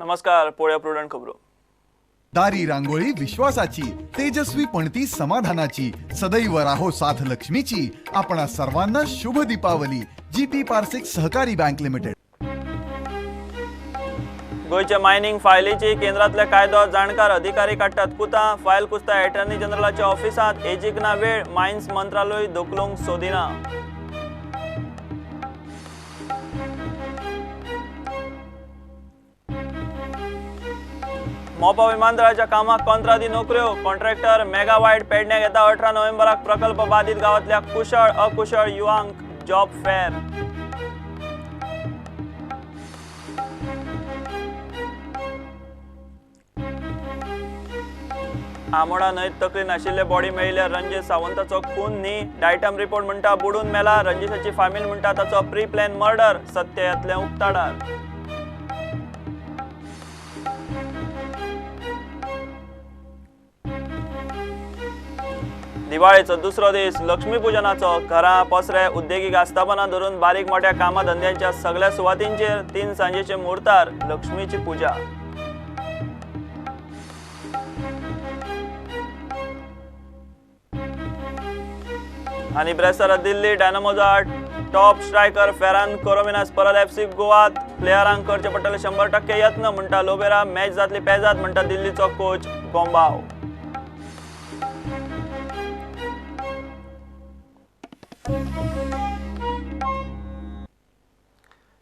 नमस्कार. पोळ्या प्रुडंट खबरो. दारी रांगोळी विश्वासाची, तेजस्वी पणती समाधानाची, सदैव राहो साथ लक्ष्मीची. आपणा सर्वांना शुभ दीपावली. जीपी पार्सिक सहकारी बँक लिमिटेड. गोयच्या मायनिंग फायलीची केंद्रातले कायदो जाणकार अधिकारी काडटात कुता. फायल कुस्ता अटॉर्नी जनरलाच्या ऑफिसात एजीक ना वेळ. मायन्स मंत्रालय दोखलूंक सोदिना. मोपा विमानतळाच्या कामाक कंत्राटी नोकऱ्यो. कॉन्ट्रॅक्टर मेगा वाईड पेडण्या घेता. 18 नोव्हेंबराक प्रकल्प बाधित गावातल्या कुशळ अकुशळ युवांक जॉब फेअर. आमोणा न्हंयत तकली नाशिल्ले बॉडी मेळिल्ल्या रणजीत सावंताचो खून न्ही. डायटम रिपोर्ट म्हणटा बुडून मेला. रणजिताची फामील म्हणटा ताचो प्री प्लॅन मर्डर. सत्य यातले उक्ताडार. दिवाळीचो दुसरो दीस लक्ष्मी पूजनाचो. घरां पसरे उद्देगीक आस्थापना धरून बारीक मोठ्या कामधंद्यांच्या सगळ्या सुवातींचेर 3 सांजेचे मुहूर्तार लक्ष्मीची पूजा. आणि ब्रेस्तारा दिल्ली डायनामोचा टॉप स्ट्रायकर फेरान कोरोमिनास परत एफसी गोवात. प्लेयरांक करचे पडटले 100% यत्न म्हणटा लोबेरा. मॅच जातली पेजात म्हणटा दिल्लीचो कोच गोंबाव.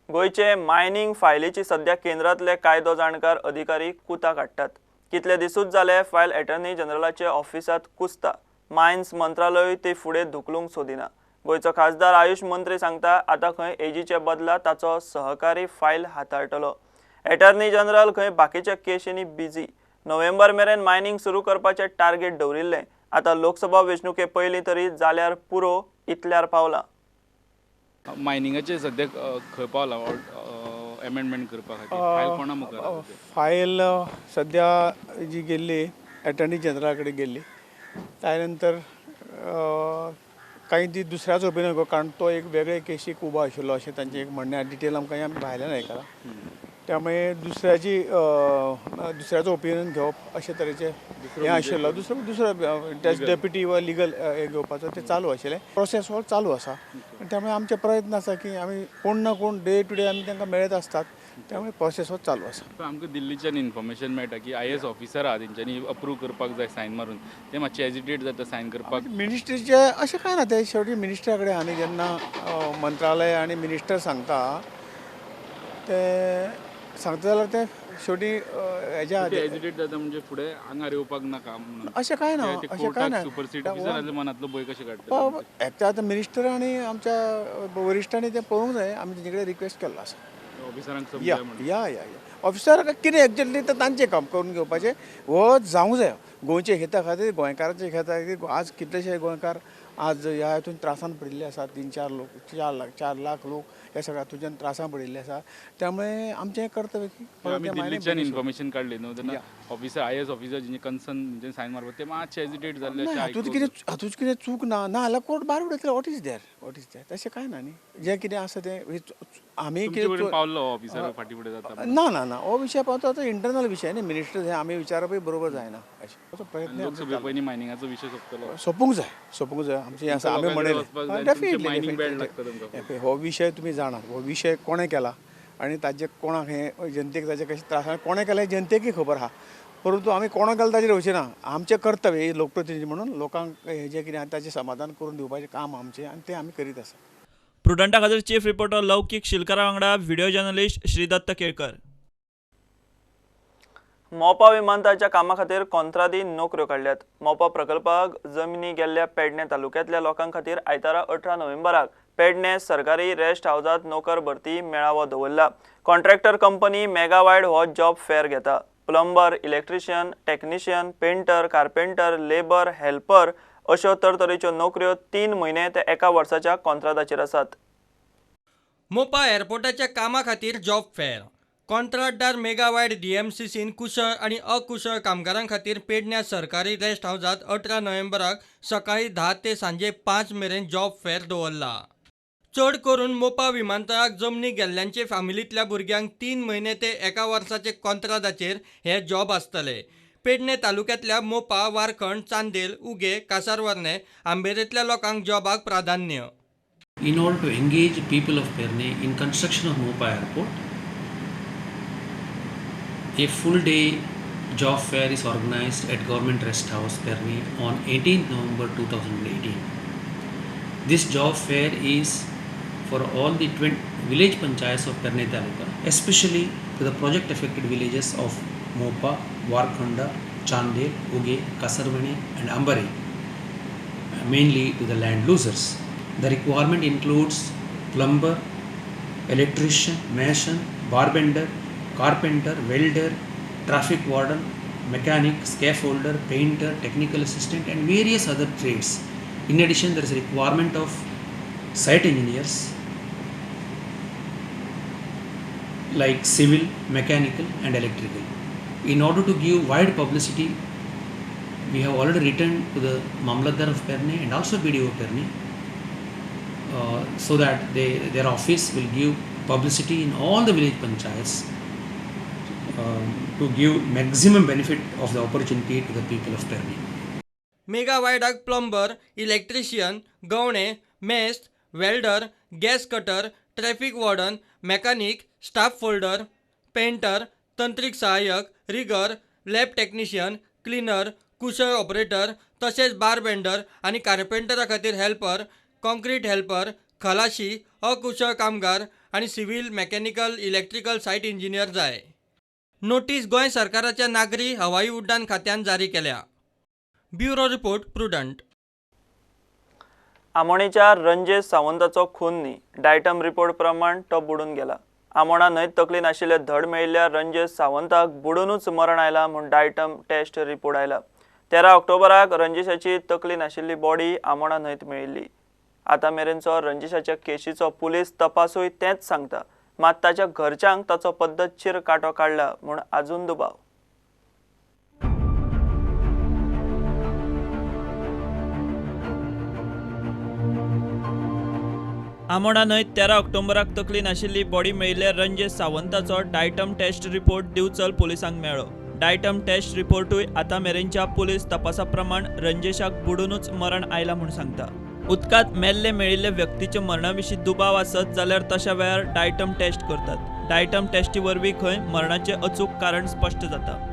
गोयचे मायनिंग फायलीची सध्या केंद्रातले कायदो जाणकार अधिकारी कुता काडटात. कितले दिसूच जाले फायल अटॉर्नी जनरलाचे ऑफिसात कुसता. मायन्स मंत्रालय ते फुडें धुकलूंक सोदिना. गोयचो खासदार आयुष मंत्री सांगता आतां खंय एजीचे बदला ताचो सहकारी फायल हाताळटलो. अटॉर्नी जनरल खंय बाकीच्या केशींनी बिजी. नोव्हेंबर मेरेन मायनिंग सुरू करपाचे टार्गेट दवरिल्ले. आतां लोकसभा वेंचणुके पयलीं तरी जाल्यार पुरो इतल्यार पावला. मायनिंगाचे सद्याक खंय पावला अमेंडमेंट करपा खातीर फायल कोणा मुखार फायल सध्या जी गेल्ली अटॉर्नी जनरला कडेन गेल्ली. त्यानंतर काही ती दुसऱ्याच ओपिनियन गो, कारण तो एक वेगळे केशीक उबो आशिल्लो अशें तांचें एक म्हणणें. डिटेल आमकां आमी भायल्यान आयकलां. त्यामुळे दुसऱ्याचो ओपिनियन घेवप अशे तरेचे हें आशिल्लो. दुसरो डेप्युटी वा लिगल घेवपाचो ते चालू आशिल्लें. प्रोसेस हो चालू आसा. त्यामुळे आमचे प्रयत्न आसा की आमी कोण ना कोण डे टू डे आमी तांकां मेळत आसतात. त्यामुळे प्रोसेस हो चालू आसा. आमकां दिल्लीच्यान इन्फॉर्मेशन मेळटा की IAS ऑफिसर आहा तेंच्यांनी अप्रूव करपाक जाय सायन मारून. ते मातशे हेजिटेट जाता सायन करपाक. मिनिस्ट्रीचे अशें कांय ना. ते शेवटी मिनिस्टरा कडेन आनी जेन्ना मंत्रालय आनी मिनिस्टर सांगता जाल्यार ते शेवटी हेज्या हेजिटेट जाता म्हणजे फुडें आंगार येवपाक नाका म्हणून. अशें कांय ना. अशें कांय ना. सुपरसीड ऑफिसरांच्या मनांतलो भंय कशें काडटा? एकटा आतां मिनिस्टर आनी आमच्या वरिश्ठांनी तें पळोवंक जाय. आमी तेंचे कडेन रिक्वेस्ट केल्लो आसा. ऑफिसरांक या समजाय या या ऑफिसर कितें एक्झॅक्टली तर तांचें काम करून घेवपाचें हो जावंक जाय. गोंयचे हिता खातीर गोंयकारांचे हिता खातीर आज कितलेशे गोंयकार आज ह्या हितून त्रासान पडिल्ले आसा. 3-4 लोक 4 लाख लोक ह्या सगळ्या हातूंच्यान त्रासान पडिल्ले आसा. त्यामुळे आमचें कर्तव्य की आमी दिल्लीच्यान इन्फॉर्मेशन काडली न्हू तेन्ना ऑफिसर IAS ऑफिसर जेंचे कन्सर्न म्हणजे सायन मारपाक ते मातशे हेजिटेट जाल्ले अशें हातूंत कितें चूक ना जाल्यार कोर्ट भायर उडयतले. वॉट इज देर तशें कांय ना न्ही. जें कितें आसा तें आमी कितें पावलो ऑफिसर फाटी फुडें जाता ना हो विशय पावता तो इंटरनल विशय न्ही. मिनिस्टर हे आमी विचारपूय बरोबर जायना. अशें प्रयत्न लोकसभे पयलीं मायनिंगाचो विशय सोंपतलो. सोपूंक जाय आमचें आसा. आमी म्हणलें डेफिनेटली हो विशय तुमी जाणात. हो विशय कोणें केला आनी ताजे कोणाक हें जनतेक ताजे कशें त्रास कोणें केलें जनतेकूय खबर आहा. परंतु आमी कोणाक केलें ताजेर वचचे ना. आमचें कर्तव्य ही लोकप्रतिनिधी म्हणून लोकांक हें जें कितें ताचें समाधान करून दिवपाचें काम आमचें आनी तें आमी करीत आसा. प्रुडंटा खातीर चीफ रिपोर्टर लौकीक शिलकारा वांगडा व्हिडिओ जर्नलिस्ट श्रीदत्त केळकर. मोपा विमानतळाच्या कामा खातीर कंत्राटी नोकऱ्यो काडल्यात. मोपा प्रकल्पाक जमिनी गेल्ल्या पेडणे तालुक्यांतल्या लोकां खातीर आयतारा 18 नोव्हेंबराक पेडणे सरकारी रेस्ट हाऊसात नोकर भरती मेळावो दवरला. कॉन्ट्रॅक्टर कंपनी मेगा वाईड हो जॉब फेअर घेता. Plumber, electrician, technician, painter, carpenter, labour, helper अश्यो तरेच्यो नोकऱ्यो 3 म्हयने ते 1 वर्साच्या कॉन्ट्रॅक्टाचेर आसात. मोपा एअरपोर्टाच्या कामा खातीर जॉब फेअर. कॉन्ट्रॅक्टदार मेगा वाईड DMCCन कुशळ आणि अकुशळ कामगारां खातीर पेडण्या सरकारी रेस्ट हाऊसात 18 नोव्हेंबराक सकाळी 10 ते सांजे 5 मेरेन जॉब फेअर दवरला. चड करून मोपा विमानतळाक जमनी गेल्ल्यांचे फॅमिलींतल्या भुरग्यांक 3 म्हयने ते 1 वर्साचे कॉन्ट्राक्टाचेर हे जॉब आसतले. पेडणे तालुक्यातल्या मोपा, वारखंड, चांदेल, उगे, कासारवर्णे, आंबेरेतल्या लोकांक जॉबाक प्राधान्य. In order to engage people of Perne in construction of Mopa Airport, a full-day job fair is organized at Government Rest House, Perne on 18th November 2018. This job fair is for all the 20 village panchayats of Perne Taluka, especially to the project-affected villages of Mopa, Warkhanda, Chandel, Uge, Kasarvane and Ambare, mainly to the land losers. The requirement includes plumber, electrician, mason, barbender, carpenter, welder, traffic warden, mechanic, scaffolder, painter, technical assistant and various other trades. In addition, there is a requirement of site engineers like civil, mechanical and electrical. In order to give wide publicity, we have already written to the Mamlatdar of Perne and also BDO of Perne, so that their office will give publicity in all the village panchayats to give maximum benefit of the opportunity to the people of Perne. मेगा वायडाक plumber, electrician, गवणे, मेस्त, welder, gas cutter, traffic warden, mechanic, staff folder, painter, तंत्रीक सहाय्यक, rigger, lab technician, cleaner, कुशळ operator तसेच bar bender आणि कार्पेंटरा खातीर हेल्पर, कॉन्क्रीट हेल्पर, खलाशी, अकुशळ कामगार आणि civil, mechanical, electrical site engineer जाय. नोटीस गोंय सरकाराच्या नागरी हवाई उड्डाण खात्यान जारी केल्या. Bureau report Prudent. आमोणेच्या रणजेश सावंताचो खून न्ही. डायटम रिपोर्ट प्रमाण तो बुडून गेला. आमोणा न्हंयत तकली नाशिल्ले धड मेळिल्ल्या रणजेश सावंताक बुडूनच मरण आयला म्हूण डायटम टेस्ट रिपोर्ट आयला. 13 ऑक्टोबराक रणजेशाची तकली नाशिल्ली बॉडी आमोणा न्हंयत मेळिल्ली. आतां मेरेनचो रणजेशाच्या केशीचो पुलीस तपासूय तेंच सांगता. मात ताच्या घरच्यांक ताचो पद्दतशीर कांटो काडला म्हूण आजून दुबाव. आमोणा न्हंयत 13 ऑक्टोबराक तकली नाशिल्ली बॉडी मेळिल्ल्या रणजेश सावंताचो डायटम टेस्ट रिपोर्ट दिवचल पुलिसांक मेळ्ळो. डायटम टेस्ट रिपोर्टूय आतां मेरेनच्या पुलीस तपासा प्रमाण रणजेशाक बुडूनच मरण आयला म्हूण सांगता. उदकांत मेल्ले मेळिल्ले व्यक्तीच्या मरणा विशीं दुबाव आसत जाल्यार तशा वेळार डायटम टेस्ट करतात. डायटम टेस्टी वरवीं खंय मरणाचें अचूक कारण स्पश्ट जाता.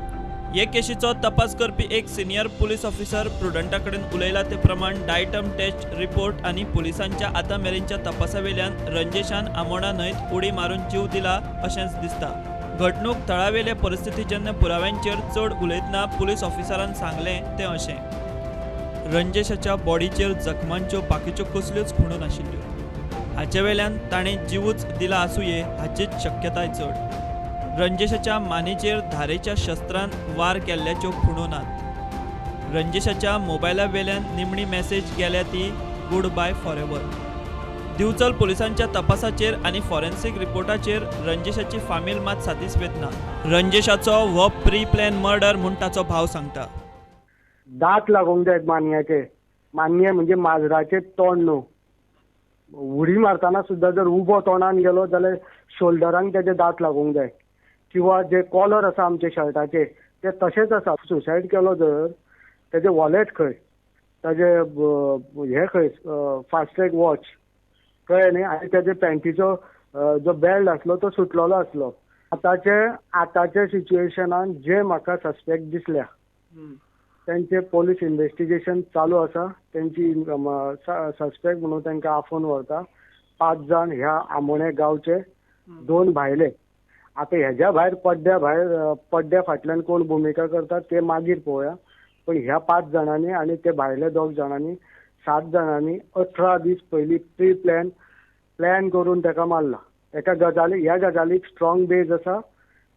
हे केशीचो तपास करपी एक सिनियर पुलीस ऑफिसर प्रुडंटा कडेन उलयला ते प्रमाण डायटम टेस्ट रिपोर्ट आनी पुलिसांच्या आतां मेरेनच्या तपासा वेल्यान रणजेशान आमोणा न्हंयत उडी मारून जीव दिला अशेंच दिसता. घडणूक थळावेले परिस्थितीजन्य पुराव्यांचेर चड उलयतना पुलीस ऑफिसरान सांगलें तें अशें. रणजेशाच्या बॉडीचेर जखमांच्यो बाकीच्यो कसल्योच खुणो नाशिल्ल्यो. हाचे वेल्यान ताणें जिवूच दिला आसूये हाचीच शक्यताय चड. रणजेशाच्या मानेचेर धारेच्या शस्त्रान वार केल्ल्याच्यो खुणो नात. रणजेशाच्या मोबायला वेल्यान निमणी मेसेज गेल्या ती गूड बाय फॉर एवर. दिवचल पुलिसांच्या तपासाचेर आनी फॉरेन्सीक रिपोर्टाचेर रणजेशाची फामील मात सातिस्फेत ना. रणजेशाचो हो प्री प्लॅन मर्डर म्हूण ताचो भाव सांगता. दात लागूंक जाय मानयाचे. मान्य म्हणजे माजराचे तोंड न्हू. उडी मारतना सुद्दां जर उबो तोंडान गेलो जाल्यार शोल्डरांक तेजे दात लागूंक जाय. किंवा जे कॉलर आसा आमचे शर्टाचे ते तशेंच आसा. सुसायड केलो जर तेजे वॉलेट खंय, ताजे हे खंय फास्टॅग वॉच कळ्ळें न्ही. आनी तेजे पॅन्टीचो जो बेल्ट आसलो तो सुटलेलो आसलो. आतांचे सिच्युएशनान जे म्हाका सस्पेक्ट दिसल्या त्यांचे पोलीस इन्व्हेस्टिगेशन चालू आसा. त्यांची सस्पेक्ट म्हणून तांकां आफोवन व्हरता. 5 जाण ह्या आमोणे गांवचे, 2 भायले. आता ह्याच्या भायर पड्ड्या फाटल्यान कोण भुमिका करतात ते मागीर पळोवया. पण ह्या 5 जाणांनी आणि ते भायले 2 जाणांनी 7 जाणांनी 18 दीस पयलीं प्लॅन करून ताका मारला. ह्या गजालीक स्ट्रॉंग बेज आसा.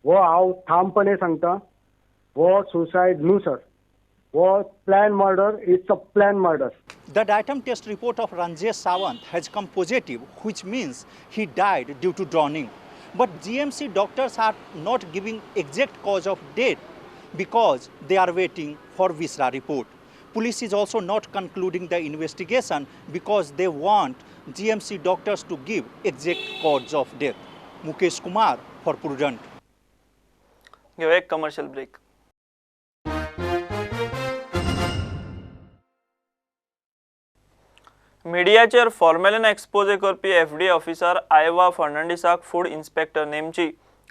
हो हांव ठामपणे सांगता, हो सुसायड न्हू sir. Was planned murder. It's a planned murder. The datum test report of Ranjesh Sawant has come positive, which means he died due to drowning. But GMC doctors are not giving exact cause of death because they are waiting for Visra report. Police is also not concluding the investigation because they want GMC doctors to give exact cause of death. Mukesh Kumar for Prudent. घेऊया एक commercial break. मिडियाचेर formalin exposé करपी FDA officer आयवा फर्नांडिसाक food inspector नेमची.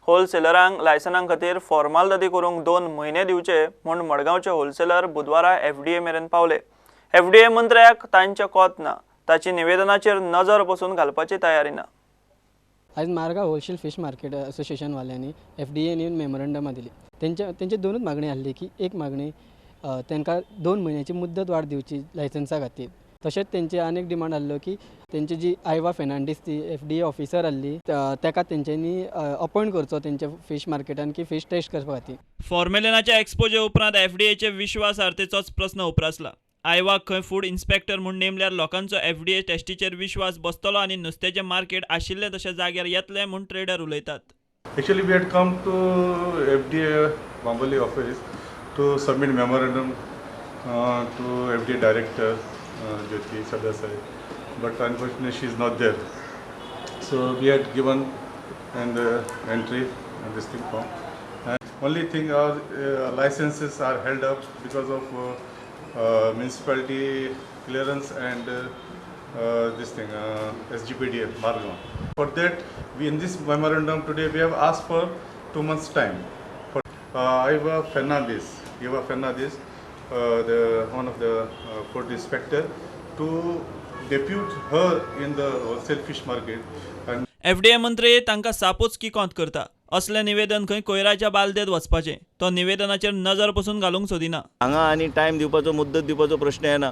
होलसेलरांक लायसनां खातीर formality करूंक 2 म्हयने दिवचे म्हूण मडगांवचे wholesaler बुधवारा FDA मेरेन पावले. FDA मंत्र्याक तांचे कोत ना, ताची निवेदनाचेर नजर बसून घालपाची तयारी ना. आज Margao wholesale fish market association वाल्यांनी FDA मेमोरंडमा दिली. त्यांचे दोनच मागणी आसली की एक मागणी तांकां 2 म्हयन्याची मुद्दत वाड दिवची लायसन्सा खातीर. तशेंच तेंचे आनी एक डिमांड आसलो की तेंची जी आयवा फेर्नांडीस ती FDA ऑफिसर आसली ताका तेंच्यांनी अपॉयंट करचो तेंच्या फिश मार्केटान की फिश टेस्ट करपा खातीर. फॉर्मेलिनाच्या एक्सपोजे उपरांत FDAचे विश्वासार्हतेचोच प्रस्न उप्रासला. आयवाक खंय फूड इन्स्पेक्टर म्हूण नेमल्यार लोकांचो FDA टेस्टीचेर विश्वास बसतलो आनी नुस्त्याचें मार्केट आशिल्ले तशे जाग्यार येतले म्हूण ट्रेडर उलयतात. Actually, we had come to FDA Bambali office to submit memorandum to FDA director Jyoti Sadasai, but unfortunately she is not there. So we had given an entry in this thing form. Only thing our licenses are held up because of municipality clearance and this thing SGPDF Margaon. For that, we in this memorandum today we have asked for 2 months time for Eva Fernandez, the one of the food inspector, to depute her in the wholesale fish market. And FDA मंत्री तांकां सापूच किकोंत करता. असले निवेदन खंय कोयराच्या बालदेत वचपाचें. तो निवेदनाचेर नजर पसून घालूंक सोदिना. हांगा आनी टायम दिवपाचो मुद्दत दिवपाचो प्रश्न येना.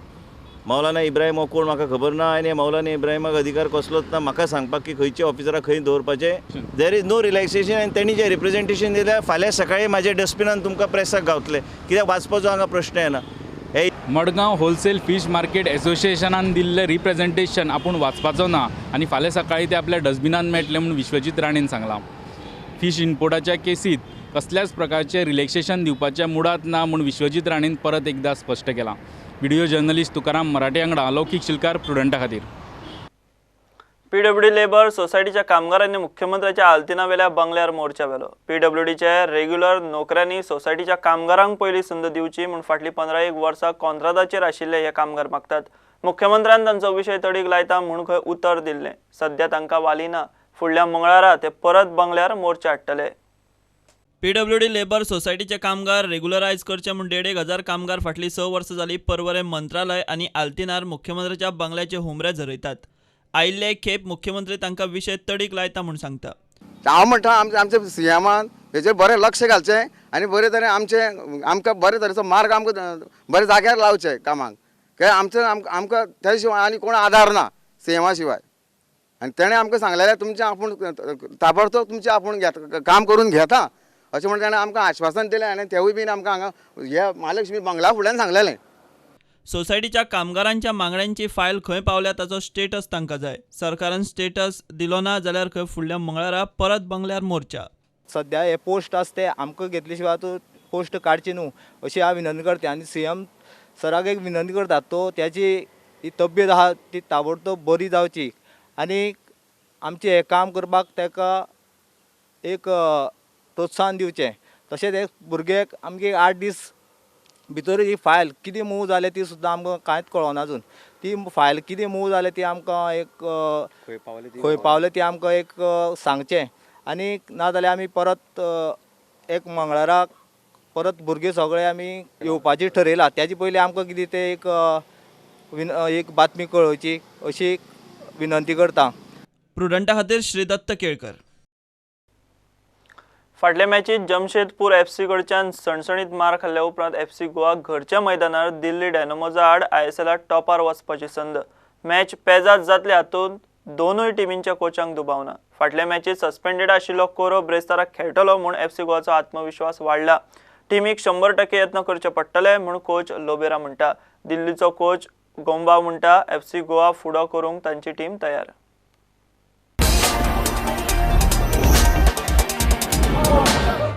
मौलाना इब्राहिम हो कोण म्हाका खबर ना आनी मौलाना इब्राहिमाक अधिकार कसलोच ना म्हाका सांगपाक की खंयचे ऑफिसराक खंय दवरपाचें. देर इज नो रिलॅक्सेशन आनी तेणी जें रिप्रेझेंटेशन दिलें फाल्यां सकाळीं म्हाज्या डस्टबिनान तुमकां प्रेसाक गावतलें. कित्याक वाचपाचो हांगा प्रश्न येना. हे मडगांव होलसेल फिश मार्केट असोसिएशनान दिल्लें रिप्रेझेंटेशन आपूण वाचपाचो ना आनी फाल्यां सकाळीं ते आपल्या डस्टबिनान मेळटलें म्हणून विश्वजीत राणेन सांगलां. फिश इम्पोर्टाच्या केसीत कसल्याच प्रकारचे रिलॅक्सेशन दिवपाच्या मुडात ना म्हूण विश्वजीत राणेन परत एकदा स्पश्ट केलां. व्हिडिओ जर्नलिस्ट तुकाराम मराठे वांगडा लौकीक शिलकार प्रुडंटा खातीर. PWD लेबर सोसायटीच्या कामगारांनी मुख्यमंत्र्याच्या आल्तिनावेल्या बंगल्यार मोर्चा व्हेलो. PWDचे रेग्युलर नोकऱ्यांनी सोसायटीच्या कामगारांक पयली संद दिवची म्हूण फाटली 15 वर्सां कॉन्ट्राक्टाचेर आशिल्ले हे कामगार मागतात. मुख्यमंत्र्यान तांचो विशय तडीक लायता म्हूण खंय उतर दिल्लें. सध्या तांकां वाली ना. फुडल्या मंगळारा ते परत बंगल्यार मोर्चा हाडटले. PWD लेबर सोसायटीचे कामगार रेग्युलरायज करचे म्हूण 1,500 कामगार फाटली 6 वर्सां जाली पर्वरे मंत्रालय आनी आल्तिनार मुख्यमंत्र्याच्या बंगल्याचे हुमरे झरयतात. आयिल्ले खेप मुख्यमंत्री तांकां विशय तडीक लायता म्हूण सांगता. हांव म्हणटा आमच्या सीएमान हेचेर बरें लक्ष घालचें आनी बरे तरेन आमकां बरे तरेचो मार्ग आमकां बरे जाग्यार लावचे कामाक. कित्याक आमकां त्या शिवाय आनी कोण आधार ना सीएमा शिवाय. आनी तेणें आमकां सांगलेलें तुमचें आपूण ताबडतोब तुमचें आपूण काम करून घेता अशें म्हण ताणें आमकां आश्वासन दिलें आनी तेवूय बीन आमकां हांगा ह्या महालक्ष्मी बंगला फुड्यान सांगलेलें. सोसायटीच्या कामगारांच्या मागण्यांची फायल खंय पावल्या ताचो स्टेटस तांकां जाय. सरकारान स्टेटस दिलो ना जाल्यार खंय फुडल्या मंगळारा परत बंगल्यार मोर्चा. सध्या हे पोस्ट आसा ते आमकां घेतले शिवाय तूं पोस्ट काडची न्हू अशी हांव विनंती करता. आनी CM सराक एक विनंती करता तो त्याची ही तब्येत आहा ती ताबडतोब बरी जावची आनी आमचें हें काम करपाक ताका एक प्रोत्साहन दिवचें. तशेंच एक भुरग्याक आमगे 8 दीस भितर ही फायल कितें मूव जालें ती सुद्दां आमकां कांयच कळना अजून. ती फायल कितें मूव जालें ती आमकां एक खंय पावलें ती आमकां एक सांगचें. आनी नाजाल्यार आमी परत एक मंगळाराक परत भुरगे सगळे आमी येवपाची ठरयला. त्याचे पयलीं आमकां कितें तें एक बातमी कळोवची अशी विनंती करता. प्रुडंटा खातीर श्रीदत्त केळकर. फाटल्या मॅचीत जमशेदपूर FC कडच्यान सणसणीत मार खाल्ल्या उपरांत FC गोवा घरच्या मैदानार दिल्ली डायनामोजा आड ISLात टॉपार वचपाची संद. मॅच पेजाद जातले हातूंत दोनूय टिमींच्या कोचांक दुबावना. फाटल्या मॅचीत सस्पेंडेड आशिल्लो कोरो ब्रेस्ताराक खेळटलो म्हूण FC गोवाचो आत्मविश्वास वाडला. टिमीक 100% यत्न करचे पडटले म्हूण कोच लोबेरा म्हणटा. दिल्लीचो कोच गोंबा म्हणटा FC गोवा फुडो करूंक तांची टीम तयार.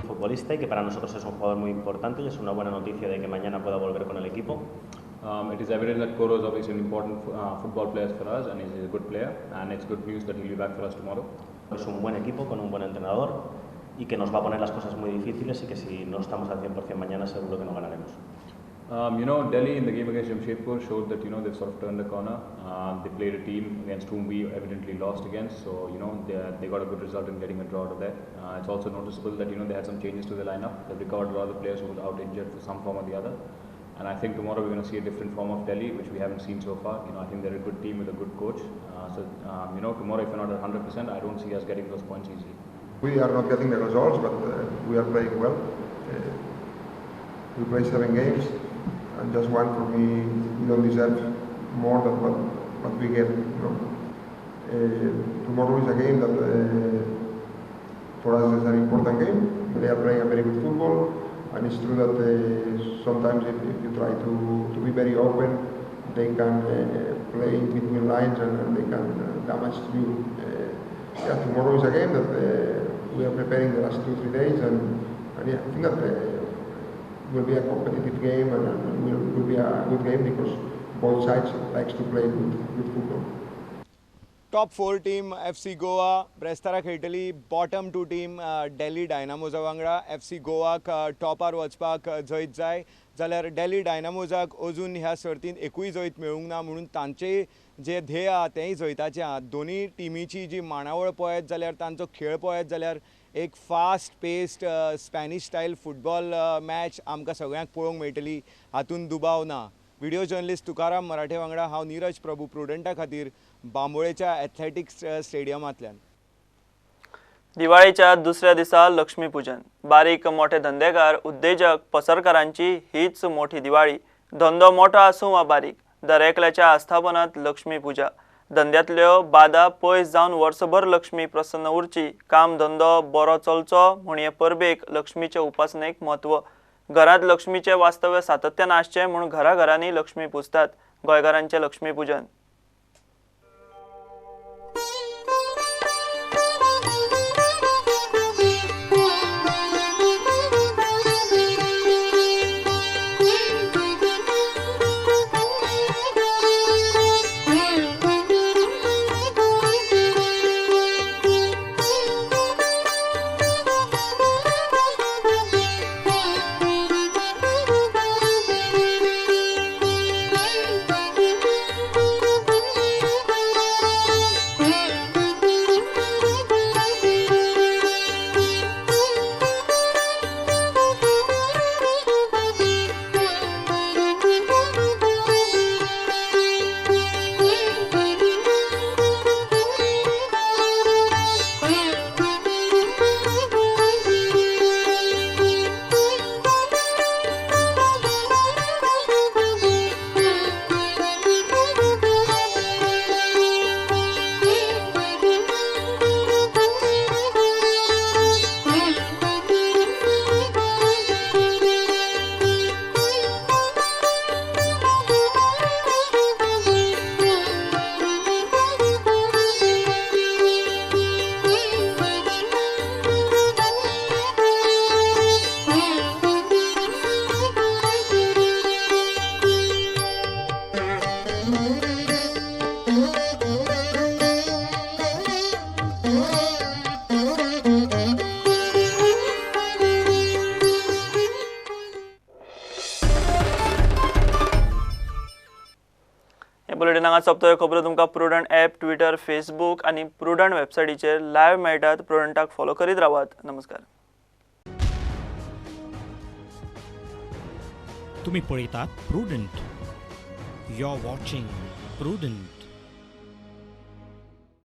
Futbolista y que para nosotros es un jugador muy importante y es una buena noticia de que mañana pueda volver con el equipo. It is evident that Koro is obviously an important football player for us and he's a good player, and it's good news that he'll be back for us tomorrow. Es un buen equipo con un buen entrenador y que nos va a poner las cosas muy difíciles y que si no estamos al 100% mañana seguro que no ganaremos. Delhi in the game against Jamshedpur showed that they've sort of turned the corner. They played a team against whom we evidently lost against, so they got a good result in getting a draw out of that. It's also noticeable that they had some changes to the lineup. They've recovered a lot of the players who were out injured for some form or the other. And I think tomorrow we're going to see a different form of Delhi, which we haven't seen so far. I think they're a good team with a good coach. Tomorrow if we're not at 100%, I don't see us getting those points easily. We are not getting the results, but we are playing well. We played 7 games, and just one for me, we don't deserve more than what we get. Tomorrow is a game that for us is an important game. They are playing a very good football, and it's true that sometimes if you try to be very open, they can play between lines and they can damage you. Tomorrow is a game that we are preparing the last 2-3 days, and I think that will be a competitive game and will be a good game because both sides likes to play good football. Top 4 team FC Goa ब्रेस्तारा खेळटली. Bottom 2 team Delhi डायनामोजा वांगडा. FC गोवाक टॉपार वचपाक जैत जाय जाल्यार daily डायनामोजाक अजून ह्या सर्तींत एकूय जैत मेळूंक ना, म्हणून तांचें जे ध्येय आहा तेंय जैताचें आहा. दोनी टिमीची जी मांडावळ पळयत जाल्यार तांचो खेळ पळयत जाल्यार एक fast paced Spanish style football match आमकां सगळ्यांक पळोवंक मेळटली. हातूंत दुबाव ना. व्हिडिओ जर्नलिस्ट तुकाराम मराठे वांगडा हांव नीरज प्रभू प्रुडंटा खातीर बांबोळेच्या एथलेटिक्स स्टेडियमांतल्यान. दिवाळीच्या दुसऱ्या दिसा लक्ष्मीपूजन. बारीक मोठे धंदेकार, उद्देजक, पसरकारांची हीच मोठी दिवाळी. धंदो मोठो आसूं वा बारीक, दरेकल्याच्या आस्थापनांत लक्ष्मी पुजा. धंद्यांतल्यो बादा पयस जावन वर्सभर लक्ष्मी प्रसन्न उरची, काम धंदो बरो चलचो म्हूण हे परबेक लक्ष्मीचे उपासनेक म्हत्व. घरांत लक्ष्मीचे वास्तव्य सातत्यान आसचें म्हूण घराघरांनी लक्ष्मी पुजतात. गोंयकारांचें लक्ष्मीपूजन. बुलेटिन हांगा सोंपतल्यो खबरो तुमकां प्रुडंट ॲप, ट्विटर, फेसबूक आनी प्रुडंट वेबसायटीचेर लायव्ह मेळटात. प्रुडंटाक फॉलो करीत रावात. नमस्कार. तुम्ही पळयतात Prudent. You are watching prudent.